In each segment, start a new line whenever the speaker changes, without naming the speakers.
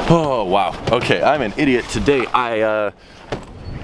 Oh, wow. Okay, I'm an idiot. Today I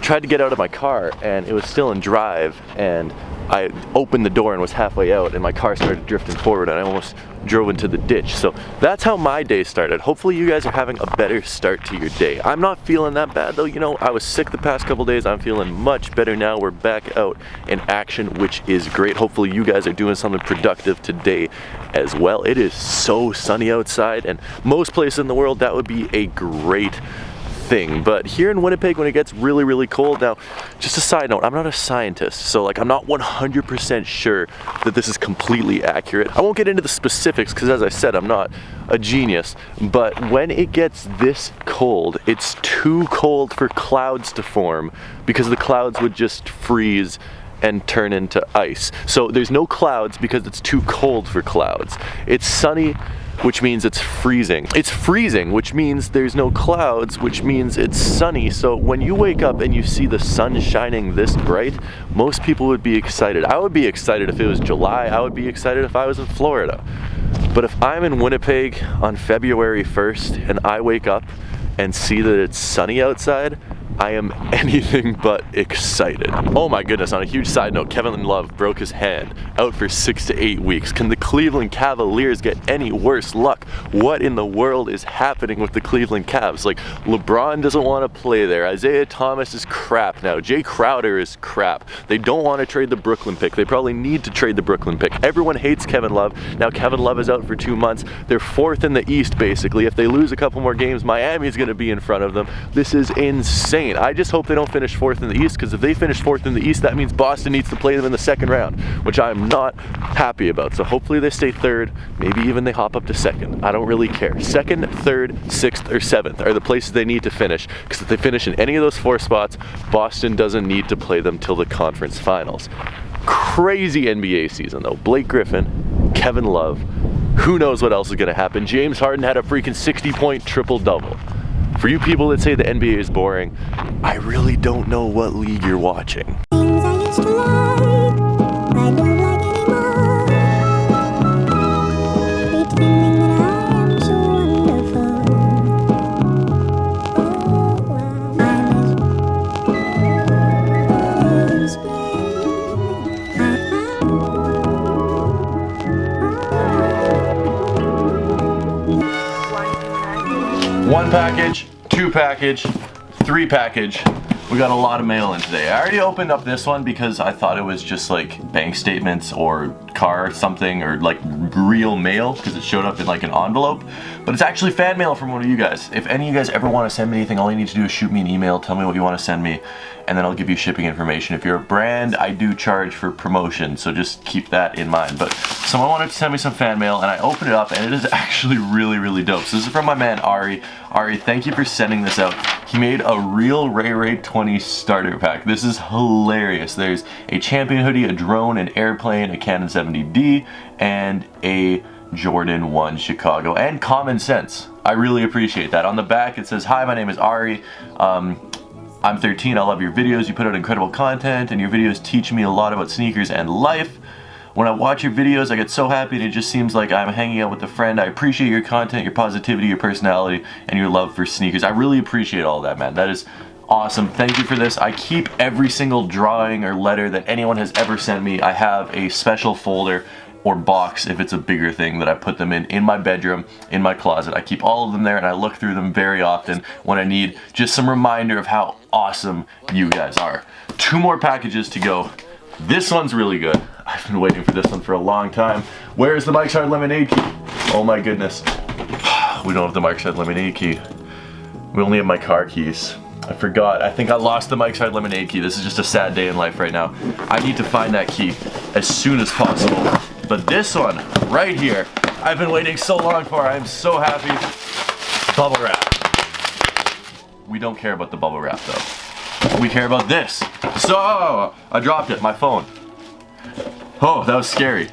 tried to get out of my car and it was still in drive, and I opened the door and was halfway out and my car started drifting forward and I almost drove into the ditch. So that's how my day started. Hopefully you guys are having a better start to your day. I'm not feeling that bad though. You know, I was sick the past couple days. I'm feeling much better now. We're back out in action, which is great. Hopefully you guys are doing something productive today as well. It is so sunny outside, and most places in the world that would be a great thing. But here in Winnipeg, when it gets really, really cold, now, just a side note, I'm not a scientist, so like I'm not 100% sure that this is completely accurate. I won't get into the specifics because, as I said, I'm not a genius, but when it gets this cold, it's too cold for clouds to form because the clouds would just freeze and turn into ice. So there's no clouds because it's too cold for clouds. It's sunny, which means it's freezing. It's freezing, which means there's no clouds, which means it's sunny. So when you wake up and you see the sun shining this bright, most people would be excited. I would be excited if it was July. I would be excited if I was in Florida. But if I'm in Winnipeg on February 1st and I wake up and see that it's sunny outside, I am anything but excited. Oh my goodness, on a huge side note, Kevin Love broke his hand, out for 6 to 8 weeks. Can the Cleveland Cavaliers get any worse luck? What in the world is happening with the Cleveland Cavs? Like, LeBron doesn't want to play there. Isaiah Thomas is crap now. Jay Crowder is crap. They don't want to trade the Brooklyn pick. They probably need to trade the Brooklyn pick. Everyone hates Kevin Love. Now Kevin Love is out for 2 months. They're 4th in the East, basically. If they lose a couple more games, Miami's going to be in front of them. This is insane. I just hope they don't finish 4th in the East, because if they finish 4th in the East, that means Boston needs to play them in the second round, which I'm not happy about. So hopefully they stay 3rd, maybe even they hop up to 2nd. I don't really care. 2nd, 3rd, 6th, or 7th are the places they need to finish, because if they finish in any of those 4 spots, Boston doesn't need to play them till the conference finals. Crazy NBA season though. Blake Griffin, Kevin Love, who knows what else is going to happen. James Harden had a freaking 60-point triple-double. For you people that say the NBA is boring, I really don't know what league you're watching.
Things I used to like, I don't like anymore. Pretending that I am so wonderful.
One package, 2 package, 3 package. We got a lot of mail in today. I already opened up this one because I thought it was just like bank statements or car or something, or like real mail, because it showed up in like an envelope. But it's actually fan mail from one of you guys. If any of you guys ever want to send me anything, all you need to do is shoot me an email, tell me what you want to send me, and then I'll give you shipping information. If you're a brand, I do charge for promotion, so just keep that in mind. But someone wanted to send me some fan mail, and I opened it up, and it is actually really, really dope. So this is from my man Ari. Ari, thank you for sending this out. He made a real Ray 20 starter pack. This is hilarious. There's a Champion hoodie, a drone, an airplane, a Canon 70D, and a Jordan 1 Chicago, and common sense. I really appreciate that. On the back it says, "Hi, my name is Ari. I'm 13. I love your videos. You put out incredible content, and your videos teach me a lot about sneakers and life. When I watch your videos, I get so happy, and it just seems like I'm hanging out with a friend. I appreciate your content, your positivity, your personality, and your love for sneakers." I really appreciate all that, man. That is awesome. Thank you for this. I keep every single drawing or letter that anyone has ever sent me. I have a special folder or box, if it's a bigger thing, that I put them in my bedroom, in my closet. I keep all of them there, and I look through them very often when I need just some reminder of how awesome you guys are. 2 more packages to go. This one's really good. I've been waiting for this one for a long time. Where is the Mike's Hard Lemonade key? Oh my goodness. We don't have the Mike's Hard Lemonade key. We only have my car keys. I forgot. I think I lost the Mike's Hard Lemonade key. This is just a sad day in life right now. I need to find that key as soon as possible. But this one, right here, I've been waiting so long for. I'm so happy. Bubble wrap. We don't care about the bubble wrap though. We care about this. So, I dropped it, my phone. Oh, that was scary.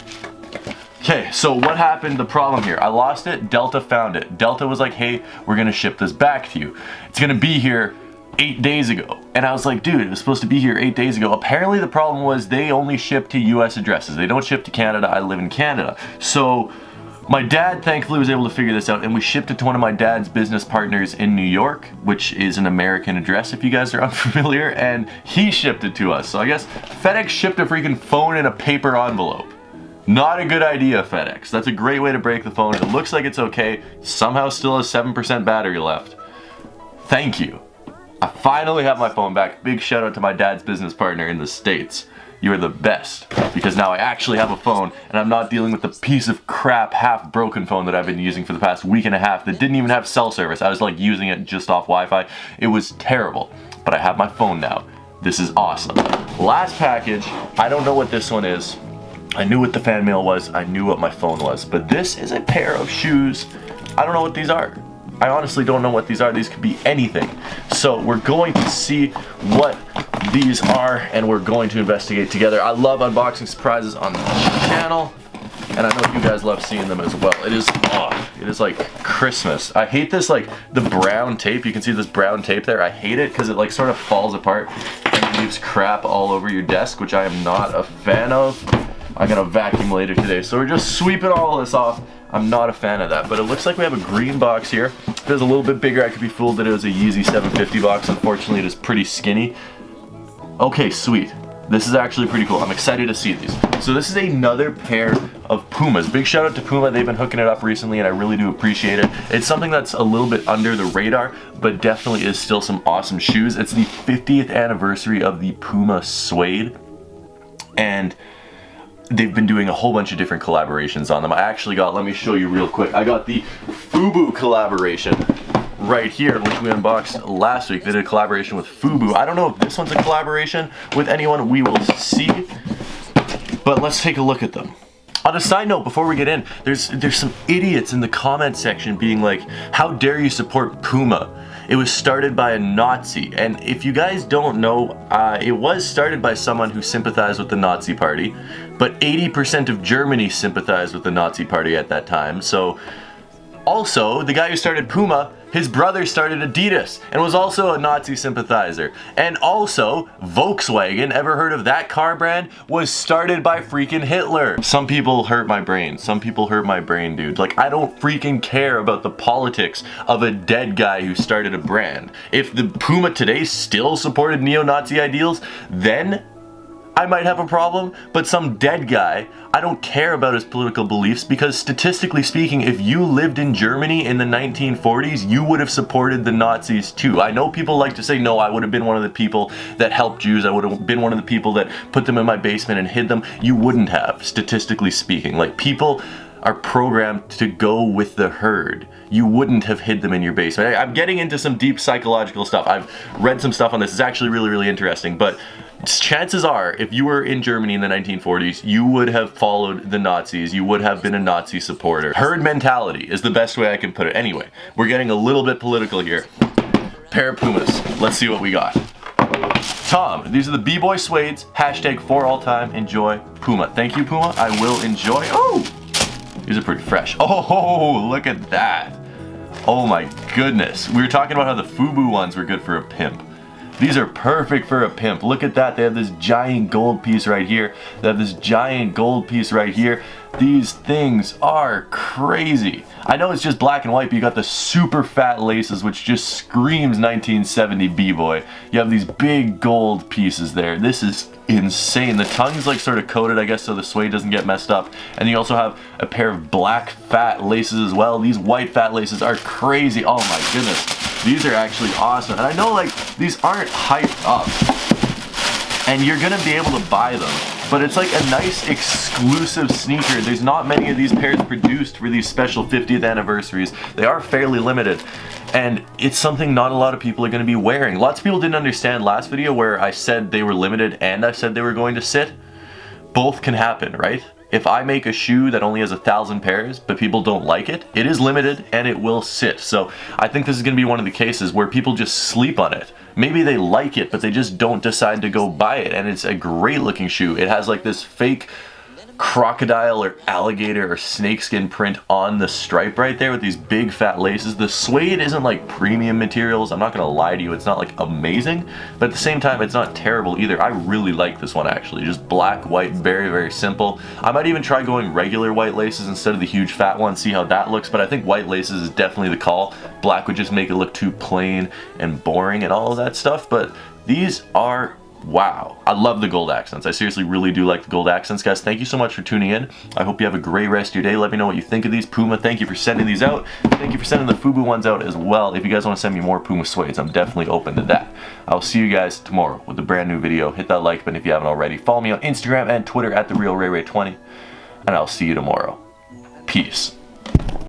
Okay, so what happened, the problem here? I lost it, Delta found it. Delta was like, "Hey, we're gonna ship this back to you. It's gonna be here 8 days ago." And I was like, dude, it was supposed to be here 8 days ago. Apparently the problem was they only ship to US addresses. They don't ship to Canada. I live in Canada. So My dad thankfully was able to figure this out, and we shipped it to one of my dad's business partners in New York, which is an American address if you guys are unfamiliar, and he shipped it to us. So I guess FedEx shipped a freaking phone in a paper envelope. Not a good idea, FedEx. That's a great way to break the phone. It looks like it's okay. Somehow still has 7% battery left. Thank you. I finally have my phone back. Big shout out to my dad's business partner in the States. You are the best, because now I actually have a phone and I'm not dealing with the piece of crap half broken phone that I've been using for the past week and a half that didn't even have cell service. I was like using it just off Wi-Fi. It was terrible, but I have my phone now. This is awesome. Last package, I don't know what this one is. I knew what the fan mail was, I knew what my phone was, but this is a pair of shoes. I don't know what these are. I honestly don't know what these are. These could be anything. So we're going to see what these are and we're going to investigate together. I love unboxing surprises on the channel, and I know you guys love seeing them as well. It is like Christmas. I hate this, like the brown tape. You can see this brown tape there. I hate it because it like sort of falls apart and leaves crap all over your desk, which I am not a fan of. I'm gonna vacuum later today, so we're just sweeping all this off. I'm not a fan of that, but it looks like we have a green box here. If it was a little bit bigger, I could be fooled that it was a Yeezy 750 box. Unfortunately, it is pretty skinny. Okay, sweet. This is actually pretty cool. I'm excited to see these. So this is another pair of Pumas. Big shout out to Puma. They've been hooking it up recently and I really do appreciate it. It's something that's a little bit under the radar, but definitely is still some awesome shoes. It's the 50th anniversary of the Puma suede, and they've been doing a whole bunch of different collaborations on them. I actually got, let me show you real quick, I got the FUBU collaboration right here, which we unboxed last week. They did a collaboration with FUBU. I don't know if this one's a collaboration with anyone, we will see, but let's take a look at them. On a side note, before we get in, there's some idiots in the comment section being like, how dare you support Puma? It was started by a Nazi, and if you guys don't know, it was started by someone who sympathized with the Nazi party, but 80% of Germany sympathized with the Nazi party at that time. So also, the guy who started Puma, his brother started Adidas and was also a Nazi sympathizer. And also, Volkswagen, ever heard of that car brand, was started by freaking Hitler. Some people hurt my brain. Some people hurt my brain, dude. Like, I don't freaking care about the politics of a dead guy who started a brand. If the Puma today still supported neo-Nazi ideals, then I might have a problem, but some dead guy, I don't care about his political beliefs, because statistically speaking, if you lived in Germany in the 1940s, you would have supported the Nazis too. I know people like to say, no, I would have been one of the people that helped Jews, I would have been one of the people that put them in my basement and hid them. You wouldn't have, statistically speaking. Like, people are programmed to go with the herd. You wouldn't have hid them in your basement. I'm getting into some deep psychological stuff. I've read some stuff on this. It's actually really, really interesting, but chances are, if you were in Germany in the 1940s, you would have followed the Nazis. You would have been a Nazi supporter. Herd mentality is the best way I can put it. Anyway, we're getting a little bit political here. Pair of Pumas. Let's see what we got. Tom, these are the B-Boy Suedes. Hashtag for all time. Enjoy Puma. Thank you, Puma. I will enjoy. Oh! These are pretty fresh. Oh, look at that. Oh my goodness. We were talking about how the FUBU ones were good for a pimp. These are perfect for a pimp. Look at that. They have this giant gold piece right here. They have this giant gold piece right here. These things are crazy. I know it's just black and white, but you got the super fat laces, which just screams 1970 B-boy. You have these big gold pieces there. This is insane. The tongue's like sort of coated, I guess, so the suede doesn't get messed up. And you also have a pair of black fat laces as well. These white fat laces are crazy. Oh my goodness. These are actually awesome. And I know, like, these aren't hyped up and you're gonna be able to buy them, but it's like a nice exclusive sneaker. There's not many of these pairs produced for these special 50th anniversaries. They are fairly limited, and it's something not a lot of people are gonna be wearing. Lots of people didn't understand last video where I said they were limited and I said they were going to sit. Both can happen, right? If I make a shoe that only has 1,000 pairs, but people don't like it, it is limited and it will sit. So I think this is gonna be one of the cases where people just sleep on it. Maybe they like it, but they just don't decide to go buy it. And it's a great looking shoe. It has like this fake crocodile or alligator or snakeskin print on the stripe right there with these big fat laces. The suede isn't like premium materials, I'm not gonna lie to you, it's not like amazing, but at the same time it's not terrible either. I really like this one actually, just black, white, very, very simple. I might even try going regular white laces instead of the huge fat one, see how that looks, but I think white laces is definitely the call. Black would just make it look too plain and boring and all of that stuff, but these are wow. I love the gold accents. I seriously really do like the gold accents, guys. Thank you so much for tuning in. I hope you have a great rest of your day. Let me know what you think of these. Puma, thank you for sending these out. Thank you for sending the FUBU ones out as well. If you guys want to send me more Puma suedes, I'm definitely open to that. I'll see you guys tomorrow with a brand new video. Hit that like button if you haven't already. Follow me on Instagram and Twitter at TheRealRayRay20. And I'll see you tomorrow. Peace.